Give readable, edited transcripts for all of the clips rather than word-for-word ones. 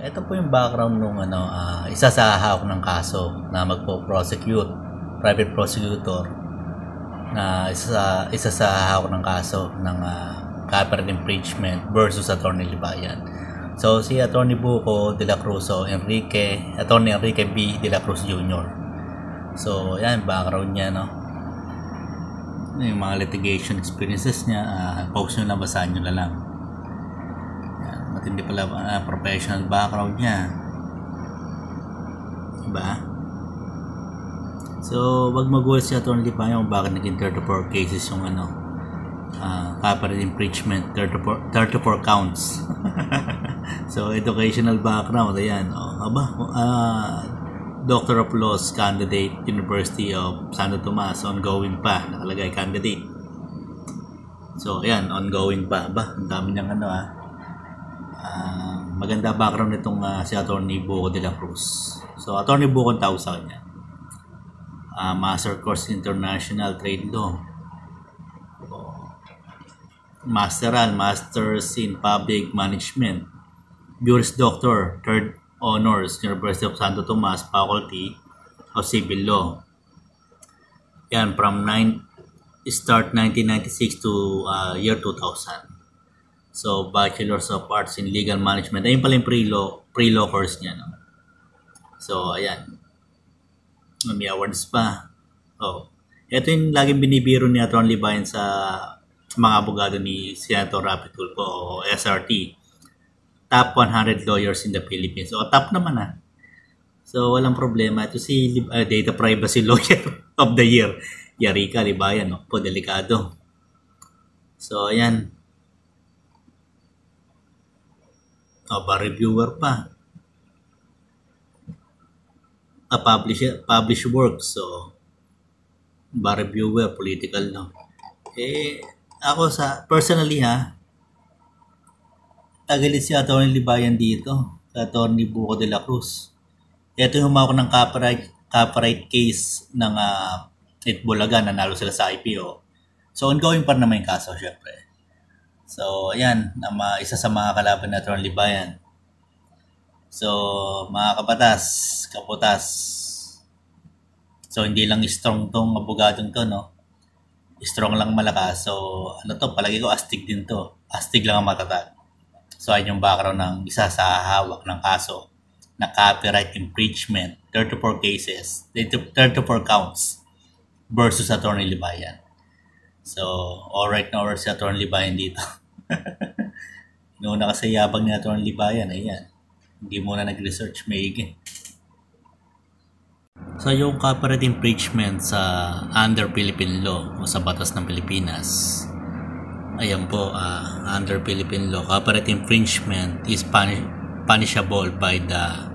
ito po yung background nung isa sa hawak ng kaso na magpo-prosecute, private prosecutor na isa sa hawak ng kaso ng copyright infringement versus Attorney Libayan. So si Attorney Buko de la Cruz, Attorney Enrique B. de la Cruz Jr. So yan, background niya, no? Yung mga litigation experiences niya, post nyo lang, basahin nyo na lang. Yan, matindi pala professional background niya, diba? So wag magulat si Attorney Libayan kung bakit naging 34 cases yung copyright infringement, 34 counts. So educational background, ayan, Doctor of Laws candidate, University of Santo Tomas, ongoing pa, nakalagay candidate. So ayan, ongoing pa. Ang dami niyang maganda background nitong si Attorney Buko de la Cruz. So Attorney Buko ang tawag sa kanya. Master Course International Trade Law, Masters in Public Management, Juris Doctor, Third Honors, University of Santo Tomas, Faculty of Civil Law. Yan, from 1996 to year 2000. So, Bachelors of Arts in Legal Management. Ayun pala yung pre-law course niya, no? So, ayan. May awards pa. Ito yung laging binibiro ni Attorney Libayan sa mga abogado ni Senator Rapi Tulfo o SRT. Top 100 lawyers in the Philippines. Top naman So, walang problema. Ito si Data Privacy Lawyer of the Year. Yari ka, Libayan, no? Po, delikado. So, ayan. Reviewer pa. Publish work. So, reviewer, political, no? Ako personally, tagalit si Attorney Libayan dito, sa Attorney Buko de la Cruz. Ito yung humawak ng copyright case ng Itbulaga, nanalo sila sa IPO. So ongoing pa naman yung kaso, syempre. So ayan, isa sa mga kalaban na Attorney Libayan. So mga kaputas. So hindi lang strong tong abogadong to, no? Strong lang malakas. So palagi ko astig din to. Astig lang ang matatag. So, ayun yung background ng isa sa hawak ng kaso na copyright infringement, 34 cases, 34 counts versus Attorney Libayan. So, alright na si Attorney Libayan dito. Noong kasi yabang ni Attorney Libayan, ayan. Hindi muna nag-research maigi. So, yung copyright infringement sa under Philippine law o sa batas ng Pilipinas, ayan po, under Philippine law, copyright infringement is punishable by the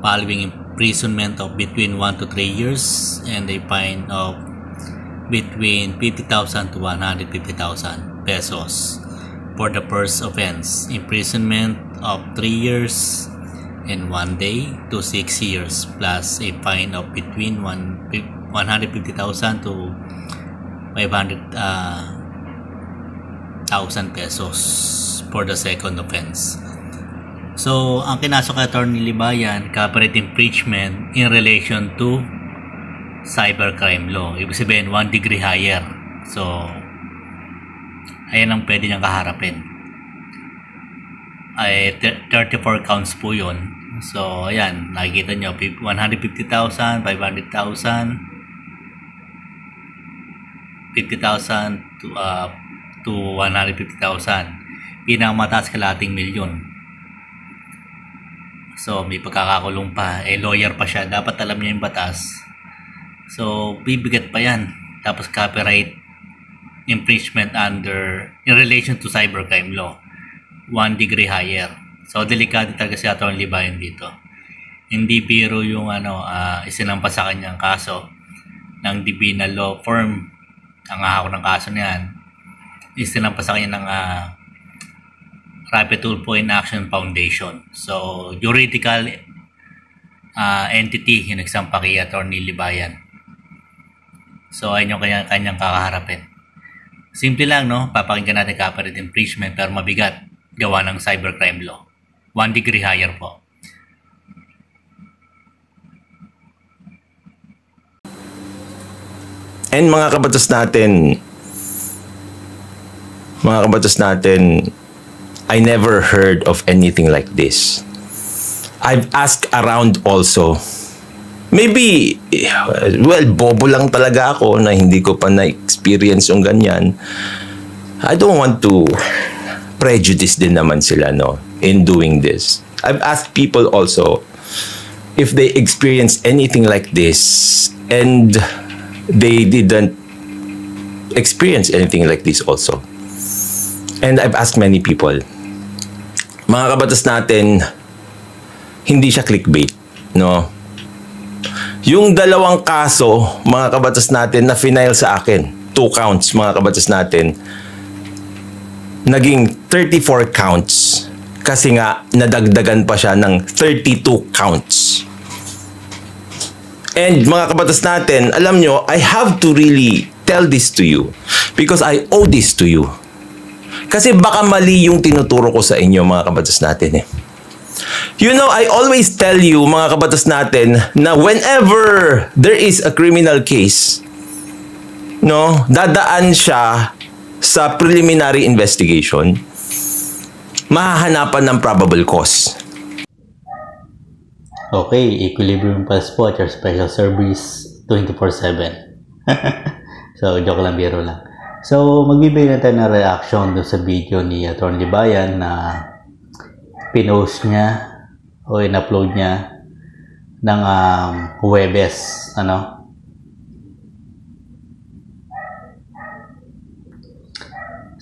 following: imprisonment of between 1 to 3 years and a fine of between 50,000 to 150,000 pesos for the first offense, imprisonment of 3 years and 1 day to 6 years plus a fine of between 150,000 to 500,000 pesos for the second offense. So, ang kinasok kay Attorney Libayan, copyright infringement in relation to cybercrime law. Ibig sabihin, 1 degree higher. So, ayan ang pwede niyang kaharapin. 34 counts po yun. So, ayan, nakikita nyo, 150,000, 500,000, 50,000 to 150,000. Pinakamataas kalating milyon. So, may pagkakakulong pa. Lawyer pa siya. Dapat alam niya yung batas. So, bibigat pa yan. Tapos, copyright infringement in relation to cybercrime law. 1 degree higher. So, delikado talaga si Attorney Libayan dito. Hindi biro yung isinampa sa kanyang kaso ng Divina Law Firm. Ang ahako ng kaso niyan, isinampa sa kanya ng Rapi Tulfo in Action Foundation. So, juridical entity yung nagsampa kay Attorney Libayan. So, ayun yung kanyang kakaharapin. Simple lang, no? Papakinggan natin copyright infringement pero mabigat gawa ng cybercrime law. 1 degree higher po. And mga kabatas natin, I never heard of anything like this. I've asked around also. Maybe, well, bobo lang talaga ako na hindi ko pa na-experience yung ganyan. I don't want to prejudice din naman sila, no, in doing this. I've asked people also if they experienced anything like this, and they didn't experience anything like this also. And I've asked many people. Mga kabatas natin, hindi siya clickbait, no? Yung 2 kaso, mga kabatas natin, na final sa akin, 2 counts, mga kabatas natin, naging 34 counts. Kasi nga, nadagdagan pa siya ng 32 counts. And mga kabatas natin, alam nyo, I have to really tell this to you because I owe this to you. Kasi baka mali yung tinuturo ko sa inyo, mga kabatas natin eh. You know, I always tell you, mga kabatas natin, na whenever there is a criminal case, no, dadaan siya sa preliminary investigation, mahahanapan ng probable cause. Okay, Equilibrium Passport, your special service 24/7. So, joke lang, biro lang. So, magbibigay na tayo ng reaction doon sa video ni Atty. Libayan na pinost niya o in-upload niya ng Huwebes, ano?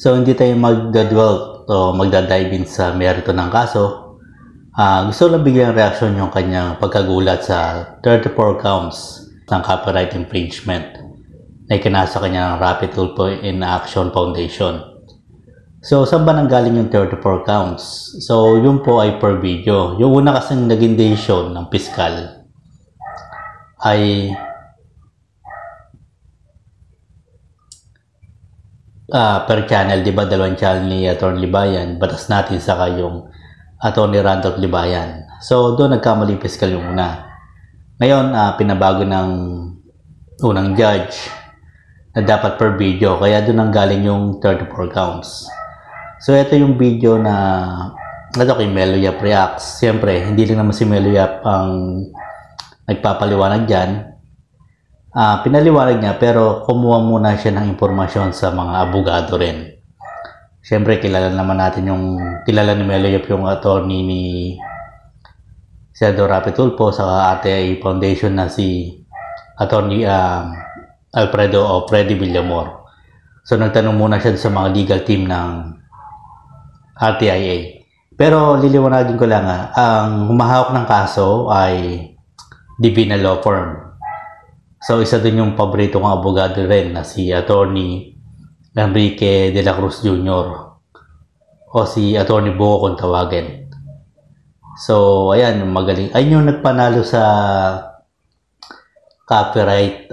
So, hindi tayo magdadwell o magdadive in sa merito ng kaso. Gusto lang bigyan ng reaction yung kanyang pagkagulat sa 34 counts ng copyright infringement na ikinasa kanya ng Rapid Tulfo in Action Foundation. So, saan ba nanggaling yung 34 counts? So, yun po ay per video. Yung una kasing naging decision ng piskal ay per channel, di ba? 2 channel ni Atty. Libayan, batas natin saka yung Atty. Randolph Libayan. So, doon nagkamali piskal yung una. Ngayon, pinabago ng unang judge na dapat per video. Kaya doon nanggaling yung 34 counts. So, ito yung video na ito kay Melo Yap Reacts. Siyempre, hindi lang naman si Melo Yap ang nagpapaliwanag dyan. Pinaliwanag niya pero kumuha muna siya ng impormasyon sa mga abogado rin. Siyempre, kilala ni Melo Yap yung attorney ni Senador Rapid Tulfo sa RTI Foundation na si Attorney Alfredo o Freddy Villamor. So, nagtanong muna siya sa mga legal team ng RTIA. Pero liliwanagin ko lang ang humahawak ng kaso ay Divina Law Firm. So, isa din yung paborito kong abogado rin na si Attorney Enrique de la Cruz Jr. o si Attorney Buko kung tawagin. So, ayan, magaling. Ayun yung nagpanalo sa copyright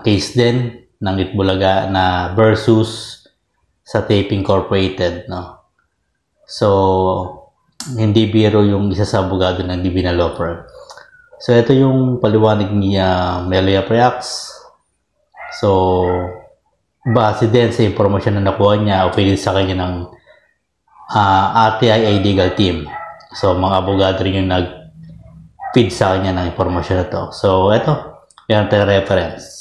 case din ng Itbulaga na versus sa Tape Incorporated, no? So, hindi biro yung isa sa abogado ng Divina Law Firm. So, ito yung paliwanag ni Melo Yap Reacts. So, base din sa impormasyon na nakuha niya o pwede sa kanya ng RTIA legal team. So, mga abogado rin yung nag-feed sa kanya ng impormasyon na to. So, ito, yan tayo reference.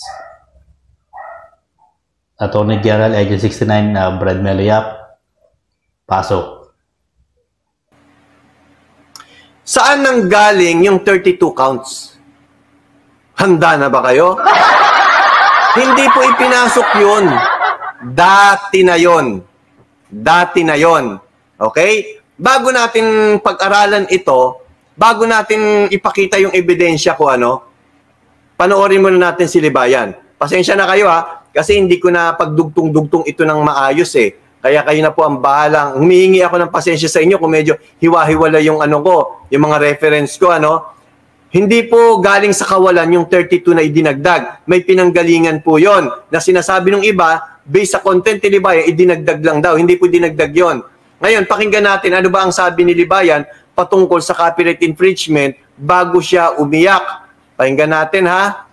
Attorney General Agent 69 na Brad Melo Yap. Pasok. Saan nanggaling yung 32 counts? Handa na ba kayo? Hindi po ipinasok yun. Dati na yun. Dati na yun. Okay? Bago natin pag-aralan ito, bago natin ipakita yung ebidensya ko panoorin muna natin si Libayan. Pasensya na kayo kasi hindi ko na pagdugtong-dugtong ito ng maayos eh. Kaya kayo na po ang bahalang. Humihingi ako ng pasensya sa inyo kung medyo hiwa-hiwala yung yung mga reference ko, Hindi po galing sa kawalan yung 32 na idinagdag. May pinanggalingan po yon na sinasabi ng iba, based sa content ni Libayan, idinagdag lang daw. Hindi po dinagdag yon. Ngayon, pakinggan natin ano ba ang sabi ni Libayan patungkol sa copyright infringement bago siya umiyak. Pakinggan natin, ha?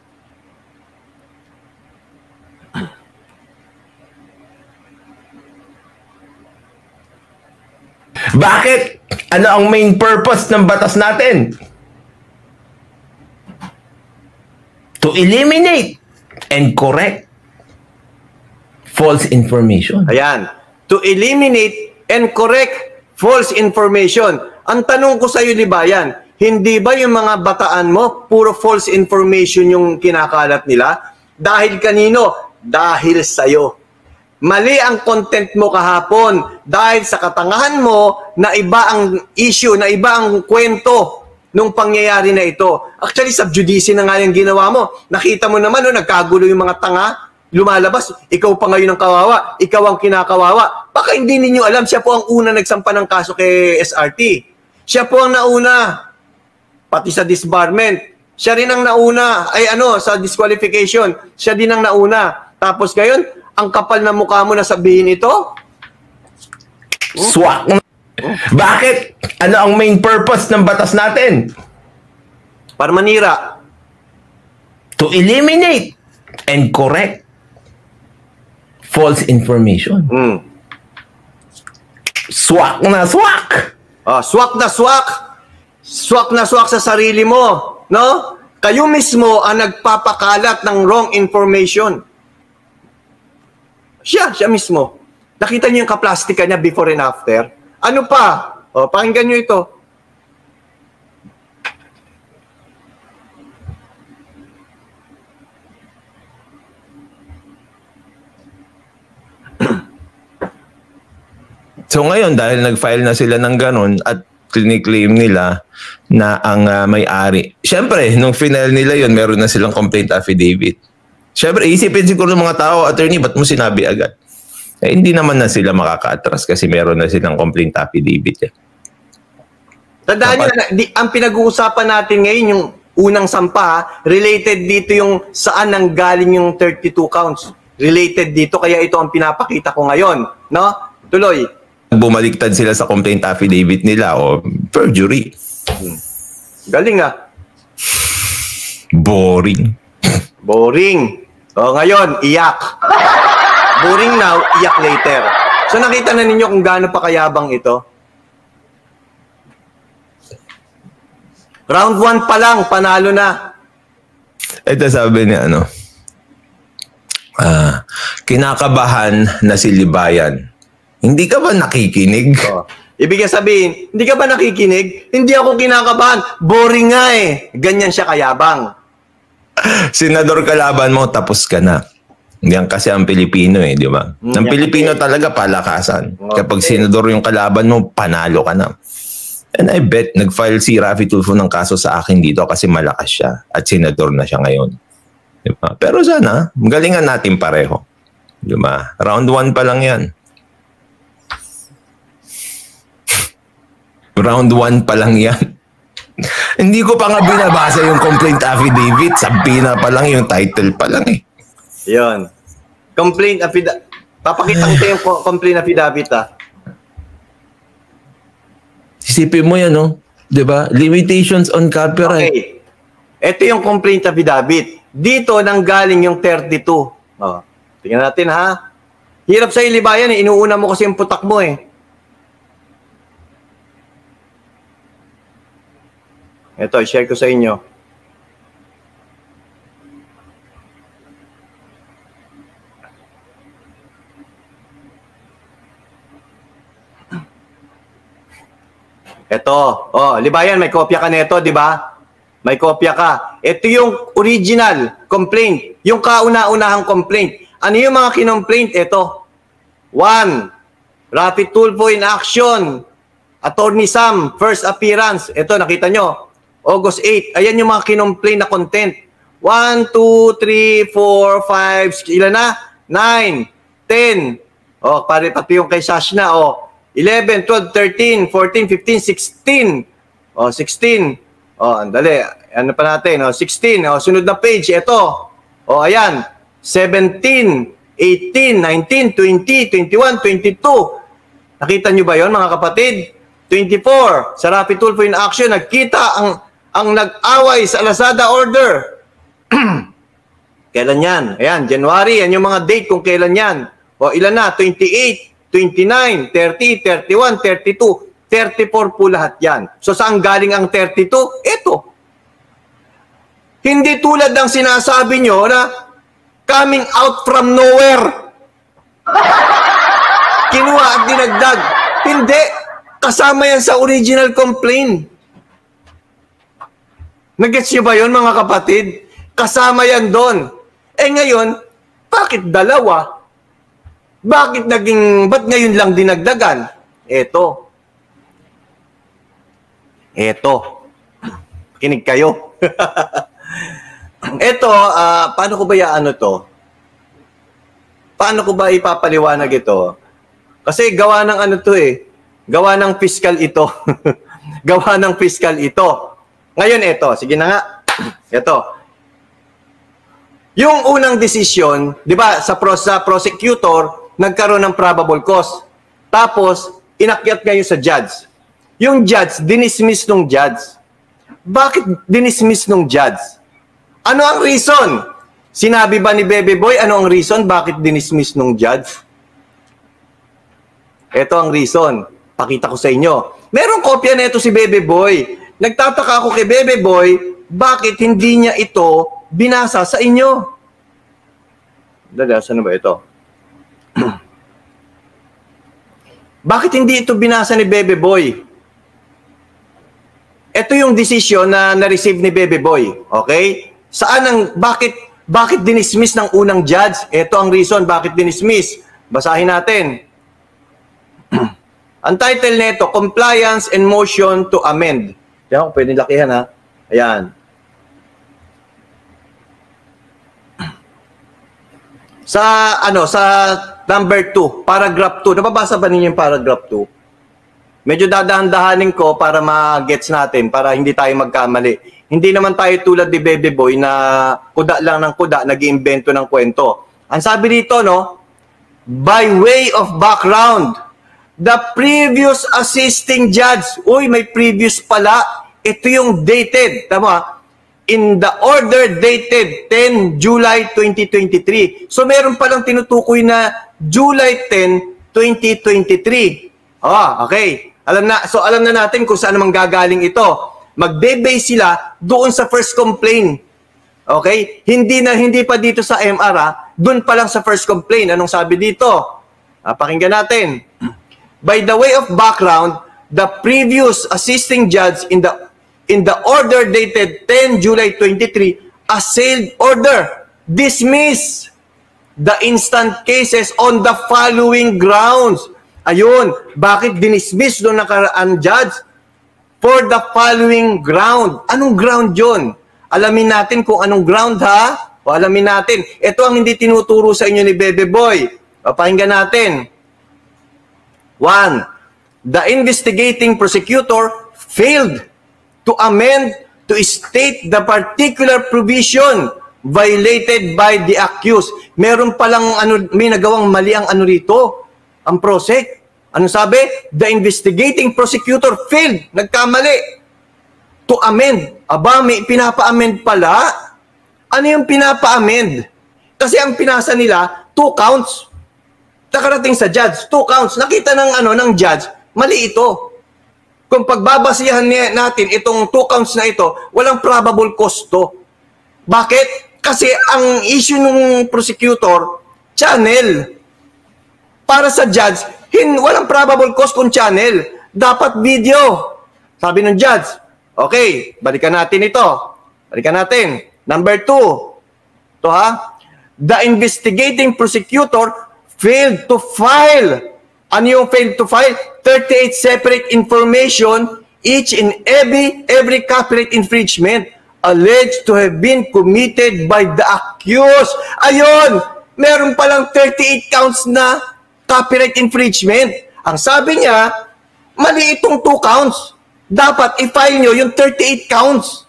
Bakit? Ano ang main purpose ng batas natin? To eliminate and correct false information. Ayan. To eliminate and correct false information. Ang tanong ko sa iyo, Libayan, hindi ba yung mga bataan mo, puro false information yung kinakalat nila? Dahil kanino? Dahil sa'yo. Mali ang content mo kahapon dahil sa katangahan mo na iba ang issue, na iba ang kwento nung pangyayari na ito. Actually, subjudice na nga yung ginawa mo. Nakita mo naman, no, nagkagulo yung mga tanga, lumalabas, ikaw pa ngayon ang kawawa, ikaw ang kinakawawa. Baka hindi ninyo alam, siya po ang una nagsampa ng kaso kay SRT. Siya po ang nauna, pati sa disbarment. Siya rin ang nauna, sa disqualification. Siya din ang nauna. Tapos ngayon, ang kapal na mukha mo na sabihin ito? Swak! Bakit? Ano ang main purpose ng batas natin? Para manira. To eliminate and correct false information. Swak na swak! Swak na swak! Swak na swak sa sarili mo. No? Kayo mismo ang nagpapakalat ng wrong information. Siya mismo. Nakita niyo yung kaplastika niya before and after? Ano pa? Pakinggan niyo ito. So ngayon, dahil nag-file na sila ng ganun at claim nila na ang may-ari. Siyempre, nung final nila yun, meron na silang complaint affidavit. Siyempre, isipin siguro ng mga tao, attorney, ba't mo sinabi agad? Hindi naman na sila makaka-atras kasi meron na silang complaint affidavit. Tandaan nyo, ang pinag-uusapan natin ngayon, yung unang sampa, related dito yung saan nang galing yung 32 counts. Related dito, kaya ito ang pinapakita ko ngayon. No? Tuloy. Bumaliktad sila sa complaint affidavit nila o perjury. Galing ah. Boring. Boring. Ngayon, iyak. Boring now, iyak later. So nakita na ninyo kung gaano pa kayabang ito. Round 1 pa lang, panalo na. Ito sabi niya, kinakabahan na si Libayan. Hindi ka ba nakikinig? Ibig sabihin, hindi ka ba nakikinig? Hindi ako kinakabahan. Boring nga eh. Ganyan siya kayabang. Senador kalaban mo, tapos ka na. Yan kasi ang Pilipino di ba? Ang Pilipino talaga palakasan. Kapag senador yung kalaban mo, panalo ka na. And I bet, nag-file si Raffy Tulfo ng kaso sa akin dito kasi malakas siya at senador na siya ngayon. Diba? Pero sana, galingan natin pareho. Diba? Round 1 pa lang yan. Round 1 pa lang yan. Hindi ko pa nga binabasa yung complaint affidavit. Sabi na pa lang yung title pa lang Yun. Complaint affidavit. Papakita ko yung complaint affidavit Isipin mo yan, Diba? Limitations on copyright. Okay. Ito yung complaint affidavit. Dito nanggaling yung 32. Tingnan natin ha. Hirap sa Libayan Inuuna mo kasi yung putak mo Ito, share ko sa inyo. Ito. Libayan, may kopya ka nito, di ba? May kopya ka. Ito yung original complaint. Yung kauna-unahang complaint. Ano yung mga kinomplaint? Ito. 1. Raffy Tulfo in action. Attorney Sam, first appearance. Ito, nakita nyo. August 8. Ayan yung mga kinomplain na content. 1, 2, 3, 4, 5, ilan na? 9, 10. Pati yung kay Sashna. 11, 12, 13, 14, 15, 16. 16. Andali. Ano pa natin? 16. Sunod na page. Ito. Ayan. 17, 18, 19, 20, 21, 22. Nakita nyo ba yon mga kapatid? 24. Sa Raffy Tulfo in action, nagkita ang nag-away sa Lazada order. Kailan yan? Ayan, January. Yan yung mga date kung kailan yan. Ilan na? 28, 29, 30, 31, 32, 34 po lahat yan. So saan galing ang 32? Ito. Hindi tulad ng sinasabi nyo na coming out from nowhere. Kinuha at dinagdag. Hindi. Kasama yan sa original complaint. Nagets nyo ba yun, mga kapatid? Kasama yan doon. Eh ngayon, bakit dalawa? Ba't ngayon lang dinagdagan? Eto. Kinig kayo. Ito, paano ko ba paano ko ba ipapaliwanag ito? Kasi gawa ng gawa ng fiscal ito. Gawa ng fiscal ito. Ngayon ito, sige na nga. Ito. Yung unang desisyon, di ba, sa prosecutor, nagkaroon ng probable cause. Tapos, inakyat ngayon sa judge. Yung judge, dinismiss nung judge. Bakit dinismiss nung judge? Ano ang reason? Sinabi ba ni Bebe Boy, ano ang reason? Bakit dinismiss nung judge? Ito ang reason. Pakita ko sa inyo. Merong kopya nito si Bebe Boy. Nagtataka ako kay Bebe Boy, bakit hindi niya ito binasa sa inyo? Saan ba ito? Bakit hindi ito binasa ni Bebe Boy? Ito yung decision na na-receive ni Bebe Boy. Okay? Bakit dinismiss ng unang judge? Ito ang reason bakit dinismiss. Basahin natin. Ang title nito, Compliance and Motion to Amend. Diyan, pwedeng lakihan ha. Ayan. Sa number 2, paragraph 2. Nababasa ba ninyo yung paragraph 2? Medyo dadahan-dahanin ko para ma-gets natin, para hindi tayo magkamali. Hindi naman tayo tulad ni Bebe Boy na kuda lang ng kuda, nag-iimbento ng kwento. Ang sabi dito, by way of background, the previous assisting judge, may previous pala, ito yung dated, tama? In the order dated 10 July 2023. So meron palang tinutukoy na July 10, 2023. Okay. Alam na natin kung saan manggagaling ito. Magbe-base sila doon sa first complaint. Okay? Hindi pa dito sa MR, doon pa lang sa first complaint. Anong sabi dito? Pakinggan natin. By the way of background, the previous assisting judge in the order dated 10 July 23 assailed order dismiss the instant cases on the following grounds. Ayun, bakit dinismiss doon nakaraan judge? For the following ground. Anong ground yun? Alamin natin kung anong ground ha? O alamin natin. Ito ang hindi tinuturo sa inyo ni Bebe Boy. Pakinggan natin. 1. The investigating prosecutor failed to amend to state the particular provision violated by the accused. Meron palang may nagawang mali ang rito, ang prosec. Ano sabi? The investigating prosecutor failed, nagkamali, to amend. May pinapa-amend pala. Ano yung pinapa-amend? Kasi ang pinasa nila, 2 counts. Nakarating sa judge, 2 counts. Nakita ng judge, mali ito. Kung pagbabasihan natin itong 2 counts na ito, walang probable cause to. Bakit? Kasi ang issue ng prosecutor, channel. Para sa judge, walang probable cause kung channel. Dapat video. Sabi ng judge, okay, balikan natin ito. Balikan natin. Number 2. Ito ha. The investigating prosecutor failed to file. Ano yung failed to file? 38 separate information, each in every copyright infringement alleged to have been committed by the accused. Ayun! Meron palang 38 counts na copyright infringement. Ang sabi niya, mali itong 2 counts. Dapat i-file nyo yung 38 counts.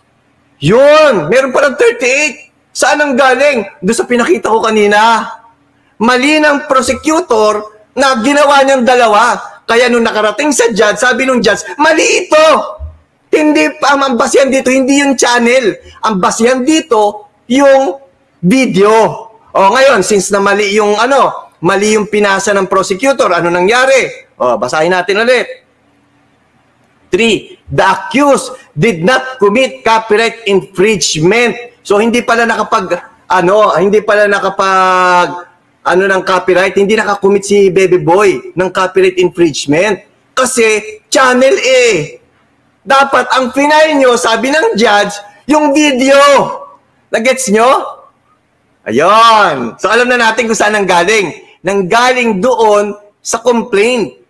Yun! Meron palang 38. Saan ang galing? Doon sa pinakita ko kanina. Mali ng prosecutor na ginawa niyang 2. Kaya nung nakarating sa judge, sabi nung judge, mali ito! Hindi pa, ang basihan dito, hindi yung channel. Ang basihan dito, yung video. Ngayon, since na mali yung mali yung pinasa ng prosecutor, ano nangyari? Basahin natin ulit. The accused did not commit copyright infringement. So hindi pala nakapag ng copyright, hindi nakakommit si Baby Boy ng copyright infringement. Kasi channel A. Dapat ang final nyo, sabi ng judge, yung video. Nagets nyo? Ayun. So alam na natin kung saan nanggaling. Nanggaling doon sa complaint.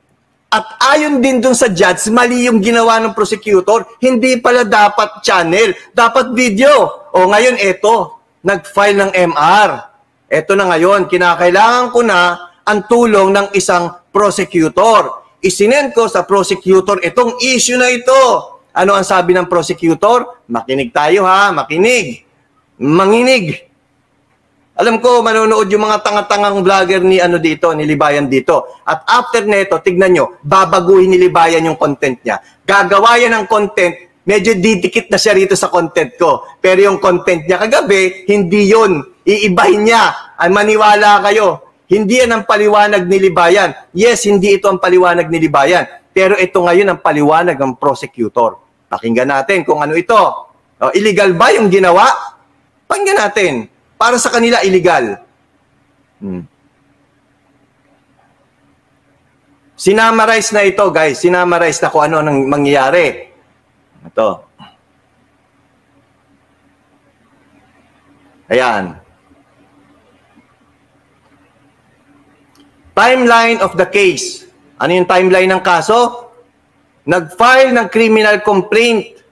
At ayon din doon sa judge, mali yung ginawa ng prosecutor. Hindi pala dapat channel, dapat video. O ngayon, eto, nag-file ng MR. Eto na ngayon, kinakailangan ko na ang tulong ng isang prosecutor. Isinend ko sa prosecutor itong issue na ito. Ano ang sabi ng prosecutor? Makinig tayo ha, makinig. Manginig. Alam ko, manonood yung mga tanga-tangang vlogger ni Libayan dito. At after neto, tignan nyo, babaguhin ni Libayan yung content niya. Gagawa yan ng content, medyo didikit na siya rito sa content ko. Pero yung content niya kagabi, hindi yun. Iibahin niya. Ay, maniwala kayo. Hindi yan ang paliwanag ni Libayan. Yes, hindi ito ang paliwanag ni Libayan. Pero ito ngayon ang paliwanag ng prosecutor. Pakinggan natin kung ano ito. O, illegal ba yung ginawa? Pakinggan natin. Para sa kanila, illegal. Sinamarize na ito, guys. Sinamarize na kung ano nang mangyayari. Ito. Ayan. Timeline of the case. Ano yung timeline ng kaso? Nag-file ng criminal complaint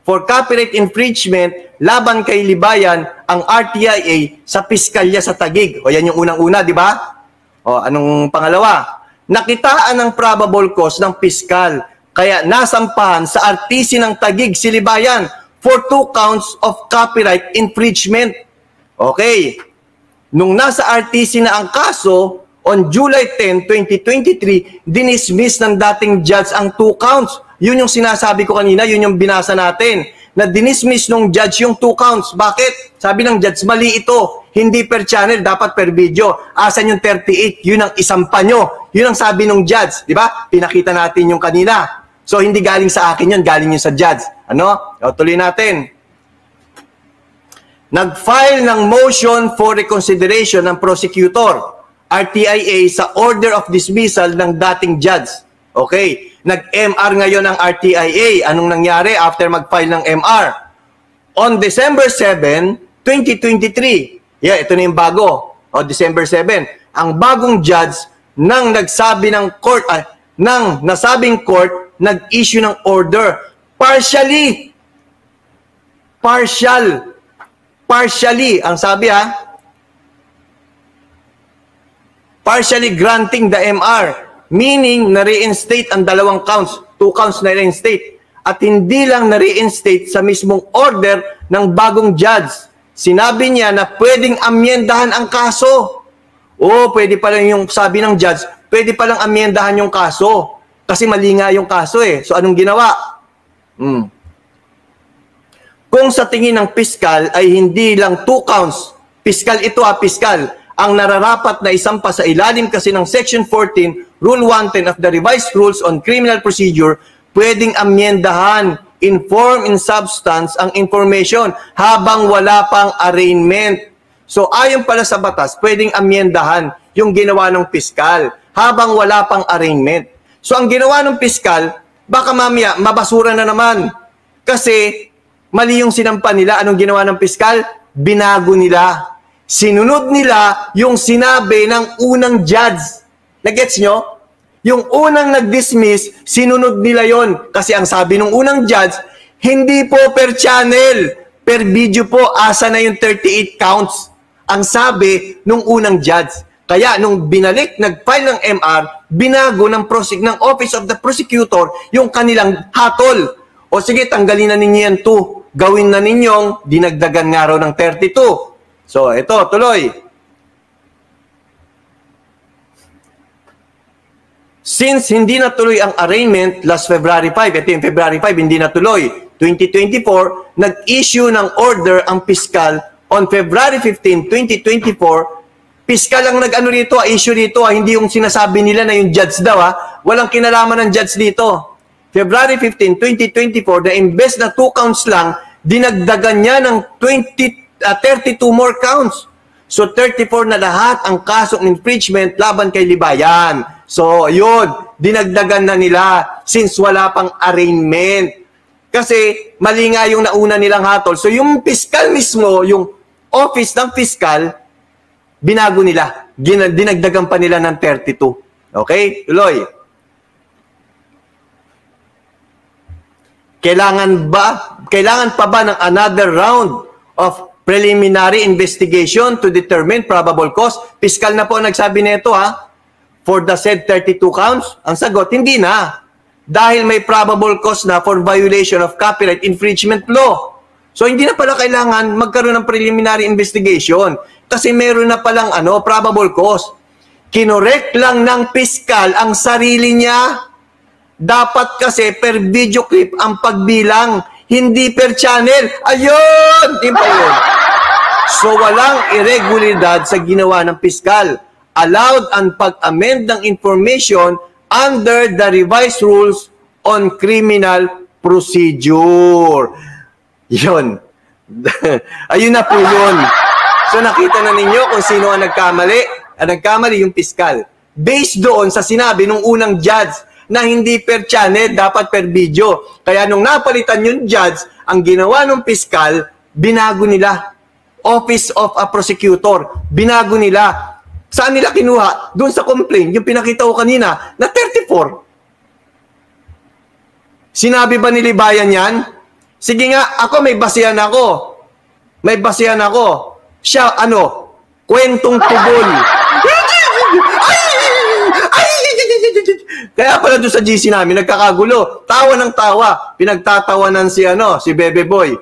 for copyright infringement laban kay Libayan ang RTIA sa piskalya sa Taguig. O yan yung unang-una, di ba? O anong pangalawa? Nakitaan ng probable cause ng piskal. Kaya nasampahan sa RTC ng Taguig si Libayan for 2 counts of copyright infringement. Okay. Nung nasa RTC na ang kaso, on July 10, 2023, dinismiss ng dating judge ang 2 counts. Yun yung sinasabi ko kanina, yun yung binasa natin. Na dinismiss nung judge yung 2 counts. Bakit? Sabi ng judge, mali ito. Hindi per channel, dapat per video. Asan yung 38? Yun ang isampa nyo. Yun ang sabi ng judge. Di ba? Pinakita natin yung kanina. So, hindi galing sa akin yun, galing yun sa judge. Ano? O, tuloy natin. Nag-file ng motion for reconsideration ng prosecutor, RTIA, sa order of dismissal ng dating judge. Okay. Nag-MR ngayon ang RTIA. Anong nangyari after mag-file ng MR? On December 7, 2023. Yeah, ito na yung bago. O, December 7. Ang bagong judge nang nagsabi ng court, nang nasabing court, nag-issue ng order. Partially. Partially. Ang sabi partially granting the MR. Meaning, na-reinstate ang 2 counts. 2 counts na-reinstate. At hindi lang na-reinstate sa mismong order ng bagong judge. Sinabi niya na pwedeng amyendahan ang kaso. Pwede pa lang yung sabi ng judge, pwede pa lang amyendahan yung kaso. Kasi mali nga yung kaso eh. So, anong ginawa? Kung sa tingin ng piskal ay hindi lang 2 counts, piskal ito piskal, ang nararapat na isampa sa ilalim kasi ng Section 14, Rule 110 of the Revised Rules on Criminal Procedure, pwedeng amyendahan in form and substance ang information habang wala pang arraignment. So ayon pala sa batas, pwedeng amyendahan yung ginawa ng piskal habang wala pang arraignment. So ang ginawa ng piskal, baka mamaya mabasura na naman. Kasi mali yung sinampa nila. Anong ginawa ng piskal? Binago nila. Sinunod nila yung sinabi ng unang judge. Nagets nyo? Yung unang nag-dismiss, sinunod nila yon. Kasi ang sabi ng unang judge, hindi po per channel, per video po, asa na yung 38 counts. Ang sabi ng unang judge. Kaya nung binalik, nag-file ng MR, binago ng Office of the Prosecutor yung kanilang hatol. O sige, tanggalin na ninyo yan 2. Gawin na ninyong dinagdagan nga raw ng 32. So, ito, tuloy. Since hindi natuloy ang arraignment last February 5, ito yung February 5, hindi natuloy. 2024, nag-issue ng order ang piskal on February 15, 2024. Piskal ang nag-ano rito, issue rito, hindi yung sinasabi nila na yung judge daw. Walang kinalaman ng judge dito. February 15, 2024, na imbes na 2 counts lang, dinagdagan niya ng 32 more counts. So 34 na lahat ang kasong infringement laban kay Libayan. So yun, dinagdagan na nila since wala pang arraignment. Kasi mali nga yung nauna nilang hatol. So yung fiscal mismo, yung office ng fiscal, binago nila. Dinagdagan pa nila ng 32. Okay? Tuloy. Kailangan pa ba ng another round of preliminary investigation to determine probable cause? Fiscal na po ang nagsabi nito ha. For the said 32 counts, ang sagot, hindi na. Dahil may probable cause na for violation of copyright infringement law. So hindi na pala kailangan magkaroon ng preliminary investigation kasi meron na palang probable cause. Kinorek lang ng fiscal ang sarili niya. Dapat kasi per video clip ang pagbilang, hindi per channel. Ayun! Timpa yun. So walang irregularidad sa ginawa ng fiscal. Allowed ang pag-amend ng information under the revised rules on criminal procedure. Yun. Ayun na po yun. So nakita na ninyo kung sino ang nagkamali. Ang nagkamali yung fiscal. Based doon sa sinabi ng unang judge na hindi per channel, dapat per video. Kaya nung napalitan yung judge, ang ginawa ng fiscal, binago nila. Office of a Prosecutor. Binago nila. Saan nila kinuha? Doon sa complaint, yung pinakita ko kanina, na 34. Sinabi ba ni Libayan yan? Sige nga, ako may basihan ako. May basihan ako. Siya, kwentong tubol. Kaya pala doon sa GC namin, nagkakagulo. Tawa ng tawa. Pinagtatawanan si Bebe Boy.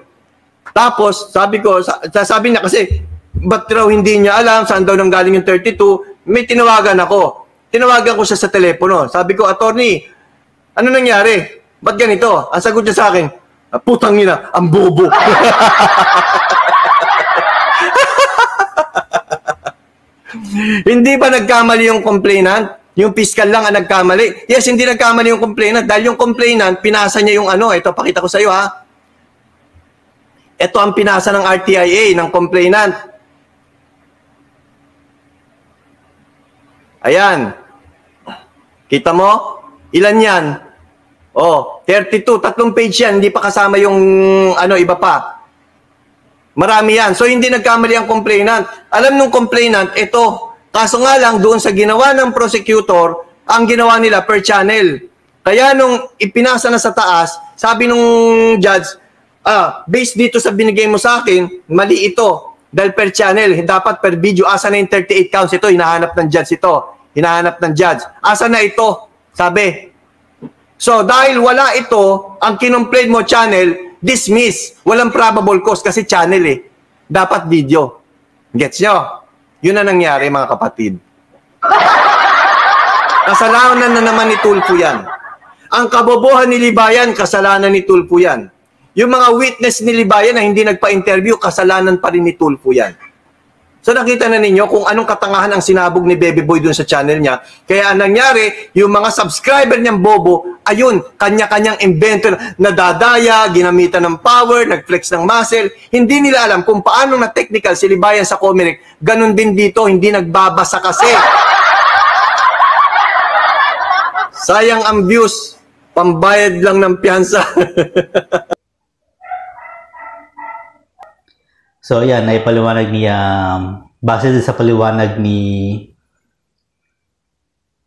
Tapos, sabi niya kasi, ba't raw hindi niya alam saan daw nanggaling yung 32? May tinawagan ako. Tinawagan ko siya sa telepono. Sabi ko, attorney, ano nangyari? Ba't ganito? Ang sagot niya sa akin, putang ina, ang bobo. Hindi ba nagkamali yung complainant? Yung fiscal lang ang nagkamali? Yes, hindi nagkamali yung complainant dahil yung complainant, pinasa niya yung ito, pakita ko sa iyo ha. Ito ang pinasa ng RTIA, ng complainant. Ayan. Kita mo? Ilan yan? 32. 3 page yan. Hindi pa kasama yung iba pa. Marami yan. So, hindi nagkamali ang complainant. Alam nung complainant, ito. Kaso nga lang, doon sa ginawa ng prosecutor, ang ginawa nila per channel. Kaya nung ipinasa na sa taas, sabi nung judge, based dito sa binigay mo sa akin, mali ito. Dahil per channel, dapat per video. Asa na yung 38 counts ito? Hinahanap ng judge ito. Hinahanap ng judge. Asa na ito? Sabi. So, dahil wala ito, ang kinomplain mo channel, dismiss. Walang probable cause kasi channel Dapat video. Gets nyo? Yun na nangyari mga kapatid. Kasalanan na naman ni Tulfo yan. Ang kabobohan ni Libayan, kasalanan ni Tulfo yan. Yung mga witness ni Libayan na hindi nagpa-interview, kasalanan pa rin ni Tulfo yan. So nakita na ninyo kung anong katangahan ang sinabog ni Bebe Boy dun sa channel niya. Kaya ang nangyari, yung mga subscriber niyang bobo, ayun, kanya-kanyang invento, nadadaya, ginamitan ng power, nag-flex ng muscle. Hindi nila alam kung paano na technical si Libayan sa Comelec. Ganon din dito, hindi nagbabasa kasi. Sayang ang views, pambayad lang ng piyansa. So, yan, naipaliwanag ni, base din sa paliwanag ni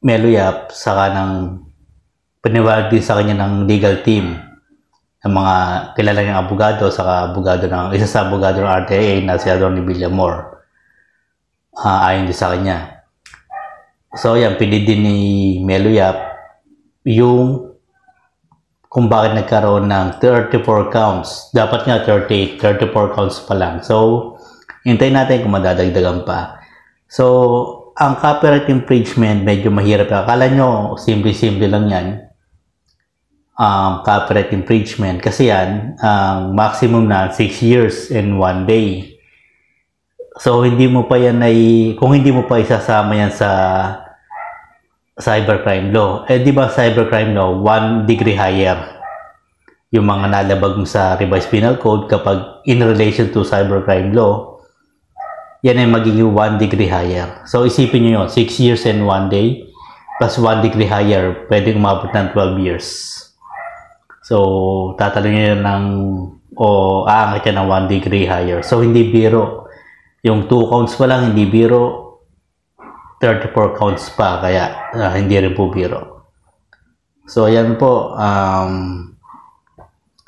Melo Yap, saka ng paniwag din sa kanya ng legal team ng mga kilala niyang abogado, saka isa sa abogado ng RTIA na si Atty. Villamor, ayon din sa kanya. So, yan, pinidin ni Melo Yap yung kung bakit nagkaroon ng 34 counts. Dapat nga 34 counts pa lang. So, hintayin natin kung madadagdagan pa. So, ang copyright infringement, medyo mahirap. Akala nyo, simple-simple lang yan. Copyright infringement. Kasi yan, maximum na 6 years and 1 day. So, hindi mo pa yan kung hindi mo pa isasama yan sa cybercrime law. Di ba cybercrime law, 1 degree higher yung mga nalabag mo sa revised penal code kapag in relation to cybercrime law, yan ay magiging 1 degree higher. So isipin nyo yun, 6 years and 1 day plus 1 degree higher, pwedeng umabot ng 12 years. So tatalo nyo yun ng, aangat yan ng 1 degree higher. So hindi biro. Yung 2 counts pa lang, hindi biro. 34 counts pa, kaya hindi rin po biro. So ayan po,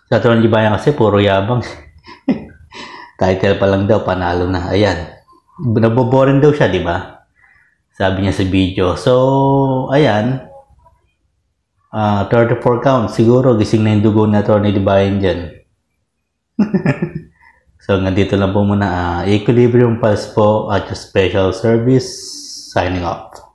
sa Atty. Bayan kasi puro yabang. Title pa lang daw, panalo na. Ayan. Naboboring daw siya, di ba? Sabi niya sa video. So, ayan. 34 counts. Siguro, gising na yung dugo na Atty. Bayan dyan. So, hanggang dito lang po muna. Equilibrium Pulse po at your special service. Signing off.